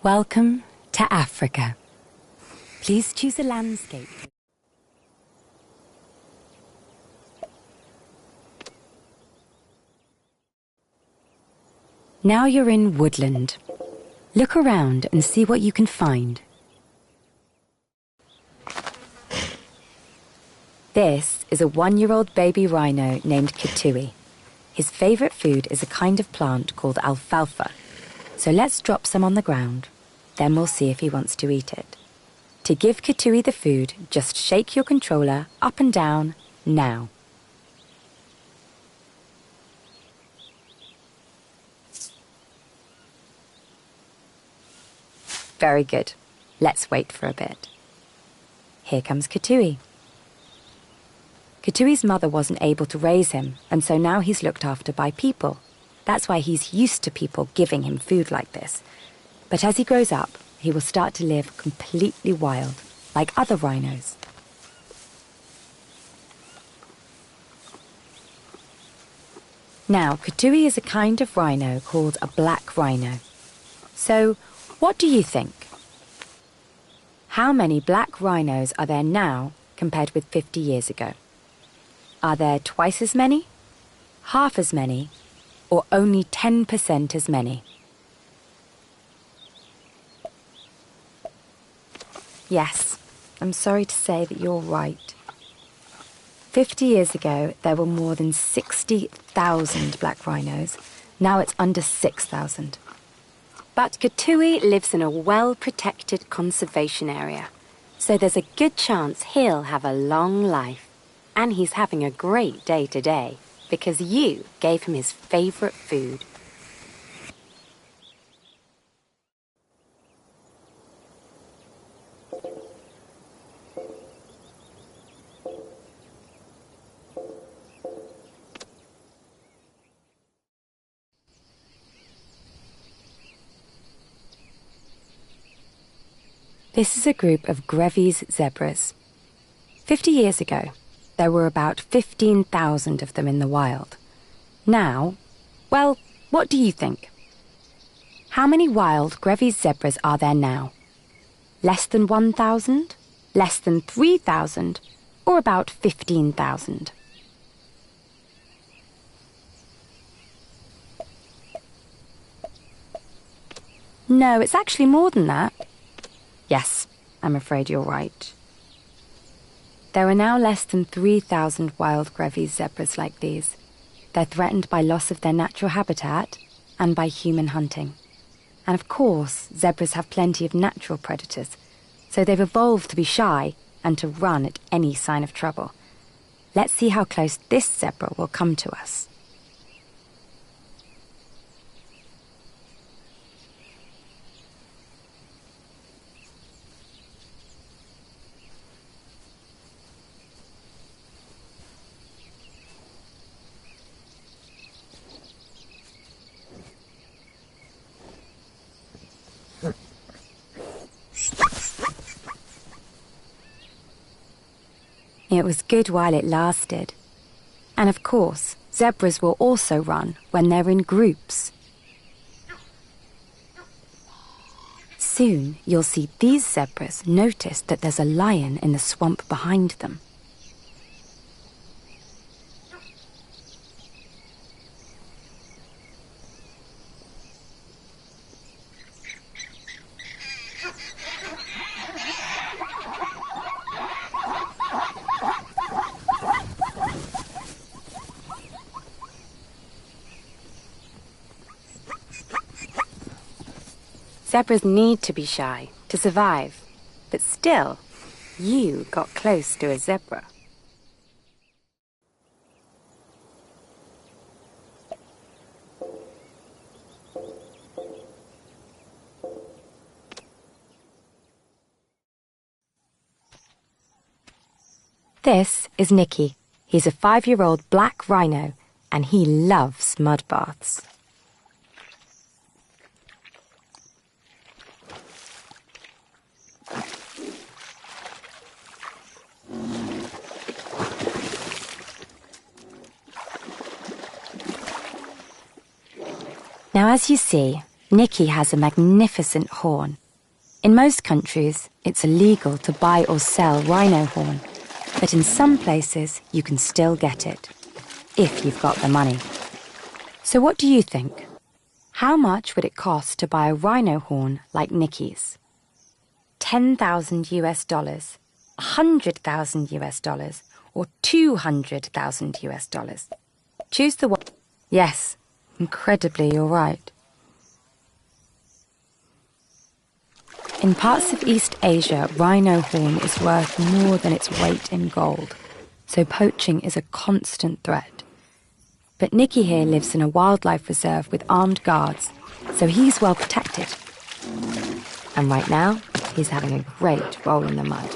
Welcome to Africa. Please choose a landscape. Now you're in woodland. Look around and see what you can find. This is a 1-year-old baby rhino named Kitui. His favourite food is a kind of plant called alfalfa. So let's drop some on the ground. Then we'll see if he wants to eat it. To give Kitui the food, just shake your controller up and down now. Very good. Let's wait for a bit. Here comes Kitui. Kitui's mother wasn't able to raise him, and so now he's looked after by people. That's why he's used to people giving him food like this. But as he grows up, he will start to live completely wild, like other rhinos. Now, Kitui is a kind of rhino called a black rhino. So, what do you think? How many black rhinos are there now compared with 50 years ago? Are there twice as many, half as many, or only 10% as many? Yes, I'm sorry to say that you're right. 50 years ago, there were more than 60,000 black rhinos. Now it's under 6,000. But Kitui lives in a well-protected conservation area, so there's a good chance he'll have a long life. And he's having a great day today because you gave him his favorite food. This is a group of Grevy's zebras. 50 years ago, there were about 15,000 of them in the wild. Now, well, what do you think? How many wild Grevy's zebras are there now? Less than 1,000? Less than 3,000? Or about 15,000? No, it's actually more than that. Yes, I'm afraid you're right. There are now less than 3,000 wild Grevy's zebras like these. They're threatened by loss of their natural habitat and by human hunting. And of course, zebras have plenty of natural predators, so they've evolved to be shy and to run at any sign of trouble. Let's see how close this zebra will come to us. It was good while it lasted. And of course, zebras will also run when they're in groups. Soon, you'll see these zebras notice that there's a lion in the swamp behind them. Zebras need to be shy to survive, but still, you got close to a zebra. This is Nicky. He's a 5-year-old black rhino, and he loves mud baths. Now, as you see, Nikki has a magnificent horn. In most countries, it's illegal to buy or sell rhino horn, but in some places you can still get it, if you've got the money. So what do you think? How much would it cost to buy a rhino horn like Nikki's? 10,000 US dollars, 100,000 US dollars, or 200,000 US dollars? Choose the one. Yes, incredibly, you're right. In parts of East Asia, rhino horn is worth more than its weight in gold, so poaching is a constant threat. But Nicky here lives in a wildlife reserve with armed guards, so he's well protected. And right now, he's having a great roll in the mud.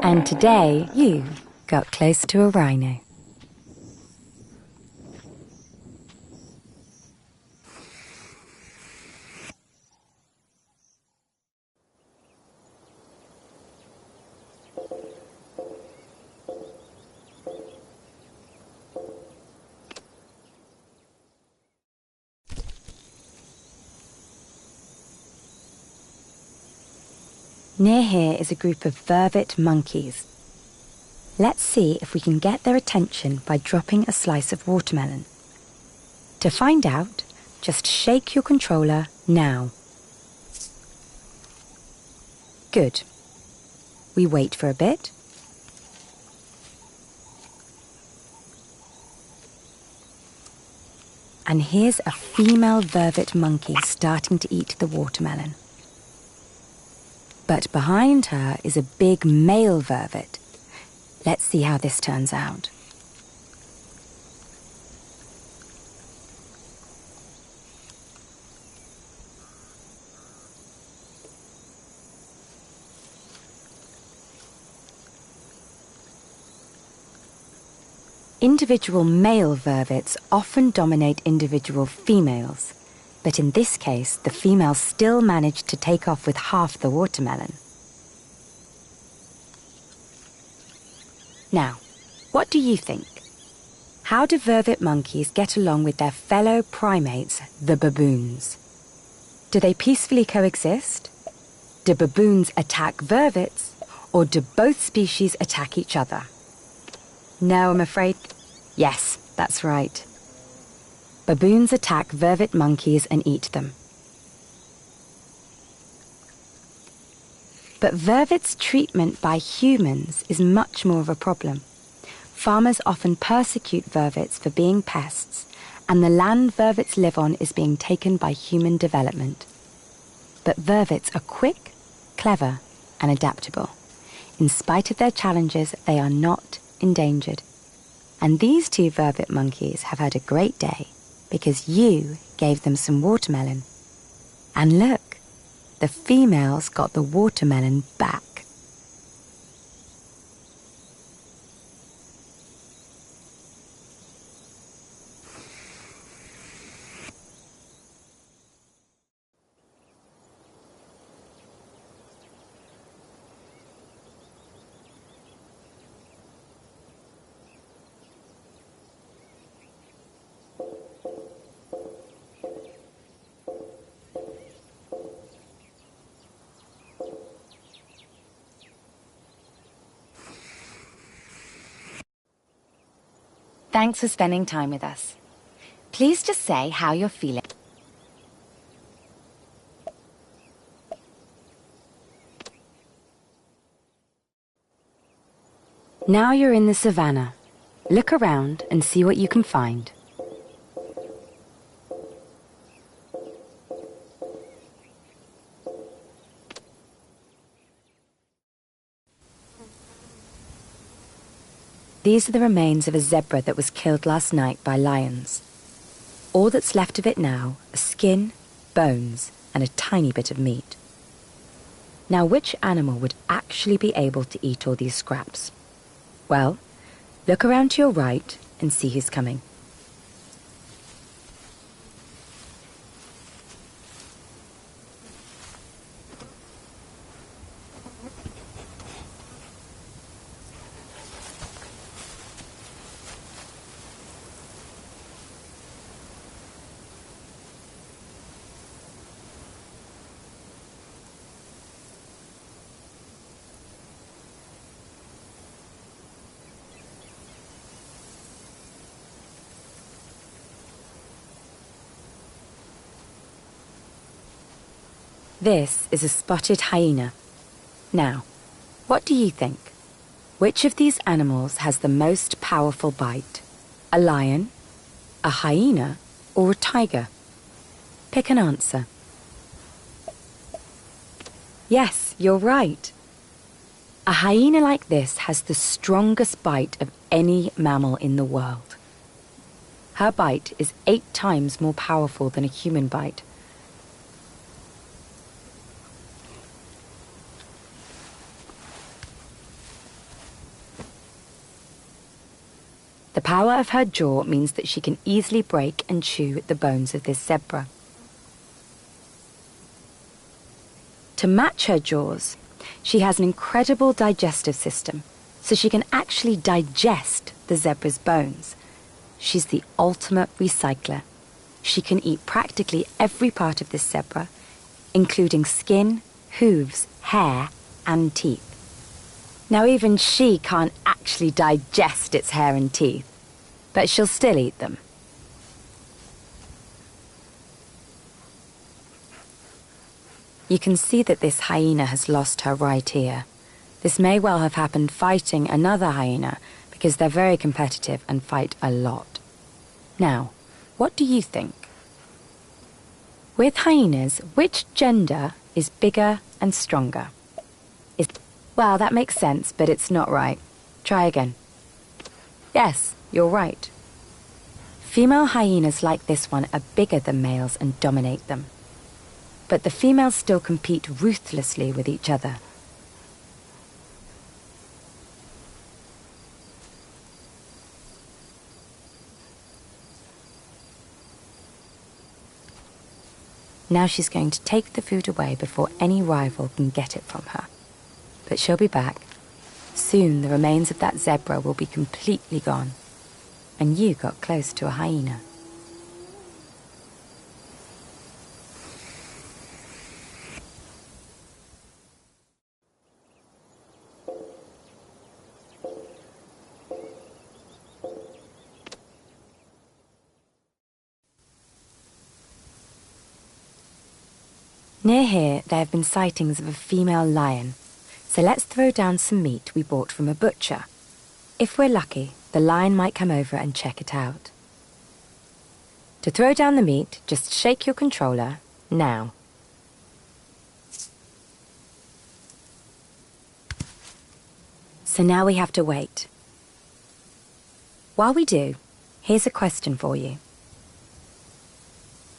And today, you got close to a rhino. Near here is a group of vervet monkeys. Let's see if we can get their attention by dropping a slice of watermelon. To find out, just shake your controller now. Good. We wait for a bit. And here's a female vervet monkey starting to eat the watermelon. But behind her is a big male vervet. Let's see how this turns out. Individual male vervets often dominate individual females, but in this case, the female still managed to take off with half the watermelon. Now, what do you think? How do vervet monkeys get along with their fellow primates, the baboons? Do they peacefully coexist? Do baboons attack vervets, or do both species attack each other? No, I'm afraid. Yes, that's right. Baboons attack vervet monkeys and eat them. But vervets' treatment by humans is much more of a problem. Farmers often persecute vervets for being pests, and the land vervets live on is being taken by human development. But vervets are quick, clever, and adaptable. In spite of their challenges, they are not endangered. And these two vervet monkeys have had a great day because you gave them some watermelon. And look, the females got the watermelon back. Thanks for spending time with us. Please just say how you're feeling. Now you're in the savannah. Look around and see what you can find. These are the remains of a zebra that was killed last night by lions. All that's left of it now are skin, bones, and a tiny bit of meat. Now, which animal would actually be able to eat all these scraps? Well, look around to your right and see who's coming. This is a spotted hyena. Now, what do you think? Which of these animals has the most powerful bite? A lion, a hyena, or a tiger? Pick an answer. Yes, you're right. A hyena like this has the strongest bite of any mammal in the world. Her bite is 8 times more powerful than a human bite. The power of her jaw means that she can easily break and chew the bones of this zebra. To match her jaws, she has an incredible digestive system, so she can actually digest the zebra's bones. She's the ultimate recycler. She can eat practically every part of this zebra, including skin, hooves, hair, and teeth. Now, even she can't actually digest its hair and teeth, but she'll still eat them. You can see that this hyena has lost her right ear. This may well have happened fighting another hyena because they're very competitive and fight a lot. Now, what do you think? With hyenas, which gender is bigger and stronger? Well, that makes sense, but it's not right. Try again. Yes, you're right. Female hyenas like this one are bigger than males and dominate them. But the females still compete ruthlessly with each other. Now she's going to take the food away before any rival can get it from her. But she'll be back. Soon the remains of that zebra will be completely gone. And you got close to a hyena. Near here, there have been sightings of a female lion. So let's throw down some meat we bought from a butcher. If we're lucky, the lion might come over and check it out. To throw down the meat, just shake your controller, now. So now we have to wait. While we do, here's a question for you.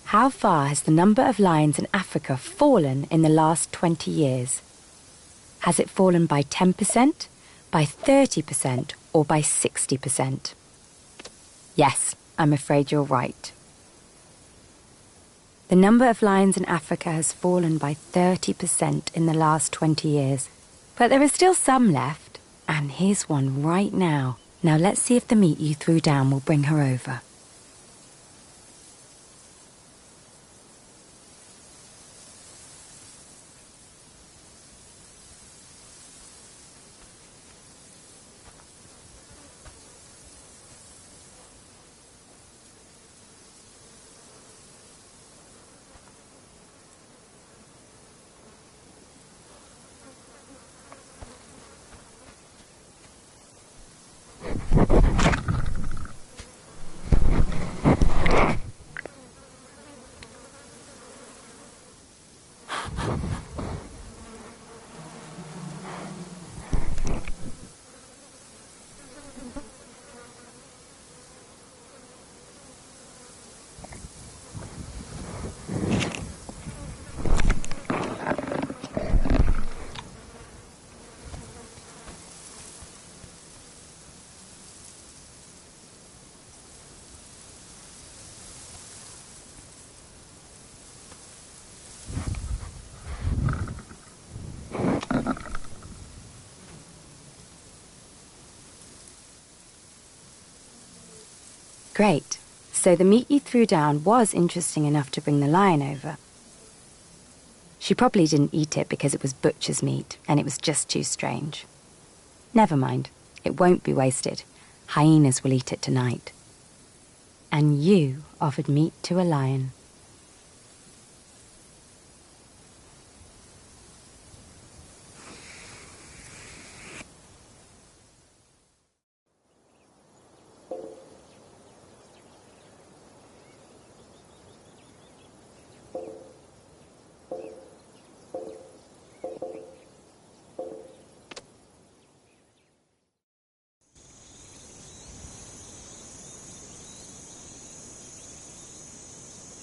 How far has the number of lions in Africa fallen in the last 20 years? Has it fallen by 10%, by 30%, or by 60%? Yes, I'm afraid you're right. The number of lions in Africa has fallen by 30% in the last 20 years. But there are still some left, and here's one right now. Now let's see if the meat you threw down will bring her over. Great. So the meat you threw down was interesting enough to bring the lion over. She probably didn't eat it because it was butcher's meat, and it was just too strange. Never mind. It won't be wasted. Hyenas will eat it tonight. And you offered meat to a lion.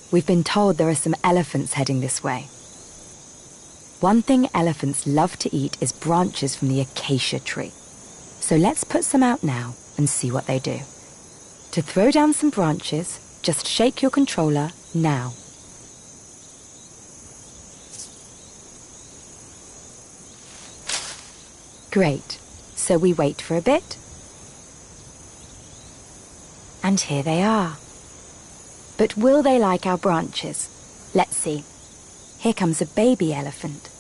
We've been told there are some elephants heading this way. One thing elephants love to eat is branches from the acacia tree. So let's put some out now and see what they do. To throw down some branches, just shake your controller now. Great. So we wait for a bit. And here they are. But will they like our branches? Let's see. Here comes a baby elephant.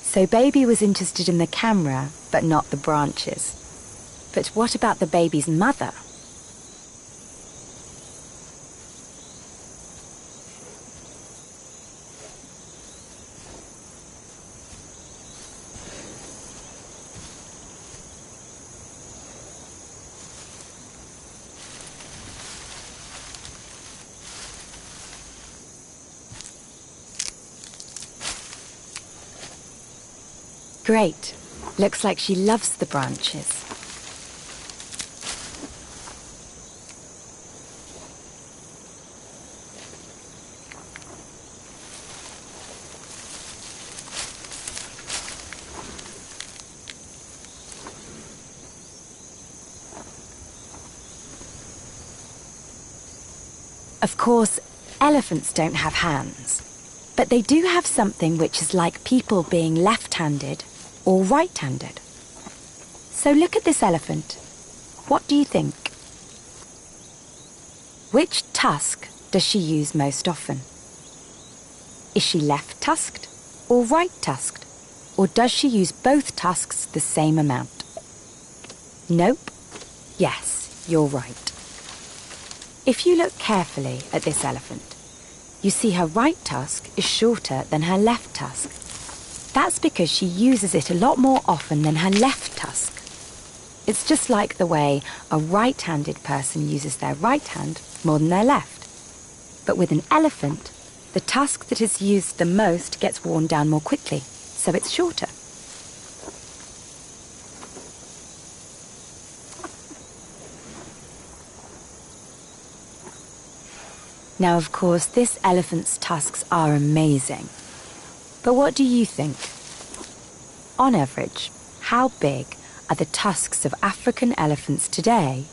So baby was interested in the camera, but not the branches. But what about the baby's mother? Great. Looks like she loves the branches. Of course, elephants don't have hands, but they do have something which is like people being left-handed or right-handed. So look at this elephant. What do you think? Which tusk does she use most often? Is she left-tusked or right-tusked? Or does she use both tusks the same amount? Nope. Yes, you're right. If you look carefully at this elephant, you see her right tusk is shorter than her left tusk. That's because she uses it a lot more often than her left tusk. It's just like the way a right-handed person uses their right hand more than their left. But with an elephant, the tusk that is used the most gets worn down more quickly, so it's shorter. Now, of course, this elephant's tusks are amazing. But what do you think? On average, how big are the tusks of African elephants today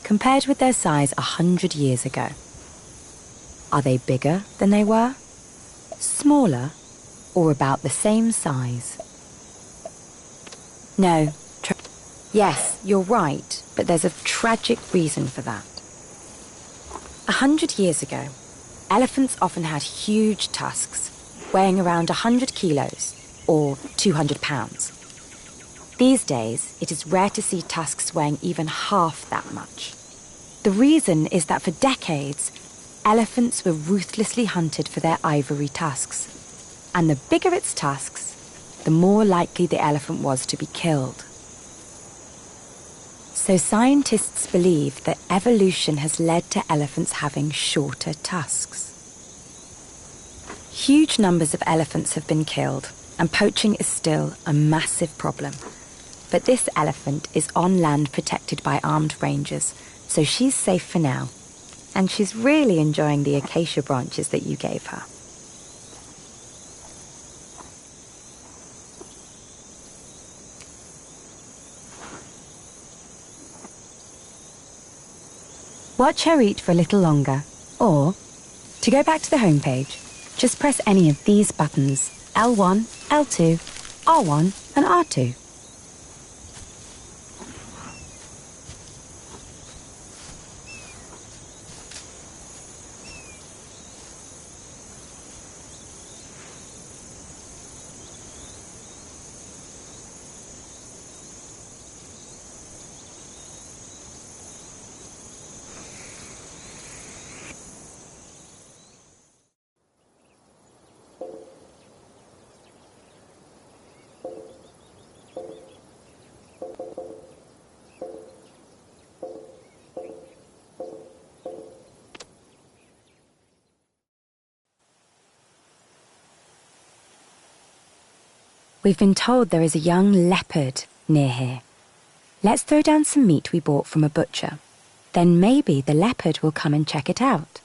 compared with their size 100 years ago? Are they bigger than they were? Smaller? Or about the same size? No. Yes, you're right, but there's a tragic reason for that. 100 years ago, elephants often had huge tusks, weighing around 100 kilos, or 200 pounds. These days, it is rare to see tusks weighing even half that much. The reason is that for decades, elephants were ruthlessly hunted for their ivory tusks. And the bigger its tusks, the more likely the elephant was to be killed. So scientists believe that evolution has led to elephants having shorter tusks. Huge numbers of elephants have been killed, and poaching is still a massive problem. But this elephant is on land protected by armed rangers, so she's safe for now. and she's really enjoying the acacia branches that you gave her. Watch her eat for a little longer, or, to go back to the home page, just press any of these buttons, L1, L2, R1 and R2. We've been told there is a young leopard near here. Let's throw down some meat we bought from a butcher. Then maybe the leopard will come and check it out.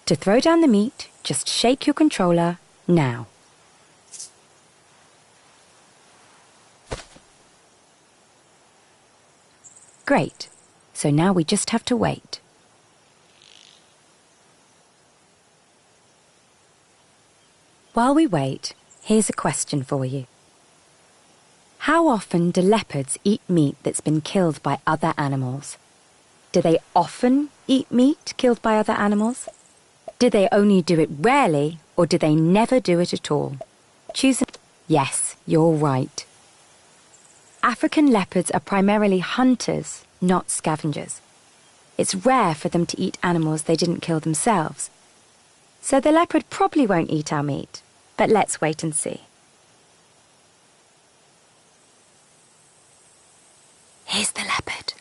To throw down the meat, just shake your controller now. Great. So now we just have to wait. While we wait, here's a question for you. How often do leopards eat meat that's been killed by other animals? Do they often eat meat killed by other animals? Do they only do it rarely, or do they never do it at all? Choose a... Yes, you're right. African leopards are primarily hunters, not scavengers. It's rare for them to eat animals they didn't kill themselves. So the leopard probably won't eat our meat, but let's wait and see. Here's the leopard.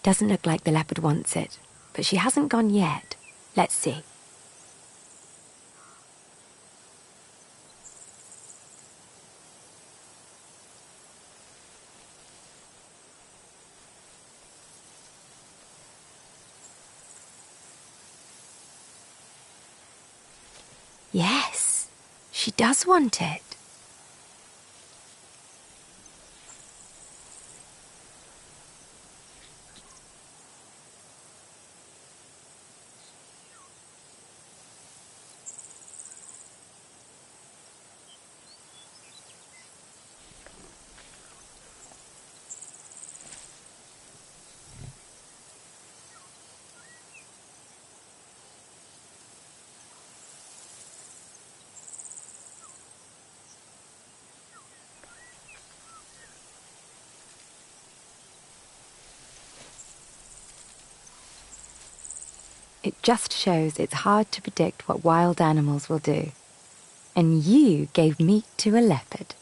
Doesn't look like the leopard wants it, but she hasn't gone yet. Let's see. Yes, she does want it. It just shows it's hard to predict what wild animals will do. And you gave meat to a leopard.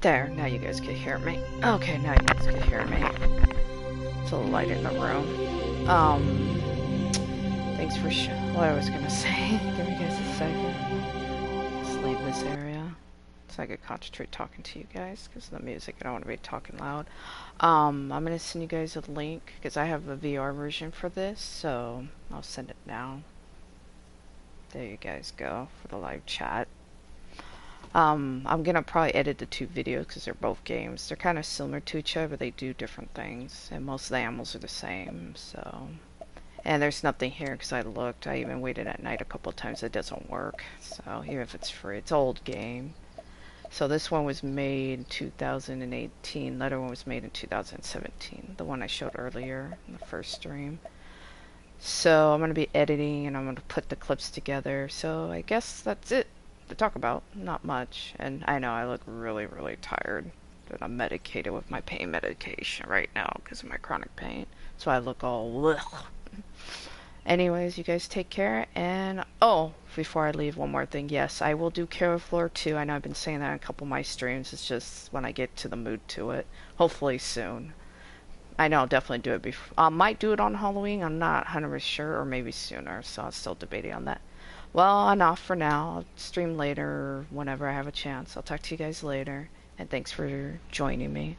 There, now you guys can hear me. Okay, now you guys can hear me. It's a little light in the room. Thanks for what I was gonna say. Give me guys a second. Let's leave this area so I could concentrate talking to you guys because of the music. I don't want to be talking loud. I'm gonna send you guys a link because I have a VR version for this, so I'll send it now. There you guys go for the live chat. I'm gonna probably edit the two videos because they're both games. They're kind of similar to each other, but they do different things, and most of the animals are the same. So, and there's nothing here because I looked. I even waited at night a couple of times. It doesn't work. So even if it's free, it's an old game. So this one was made in 2018. The other one was made in 2017. The one I showed earlier in the first stream. So I'm gonna be editing and I'm gonna put the clips together. So I guess that's it to talk about. Not much. And I know I look really, really tired. But I'm medicated with my pain medication right now because of my chronic pain. So I look all ugh. Anyways, you guys take care. And oh, before I leave, one more thing. Yes, I will do Carol Floor 2. I know I've been saying that in a couple of my streams. It's just when I get to the mood to it. Hopefully soon. I know I'll definitely do it before. I might do it on Halloween. I'm not 100% sure, or maybe sooner. So I'm still debating on that. Well, enough for now. I'll stream later whenever I have a chance. I'll talk to you guys later. And thanks for joining me.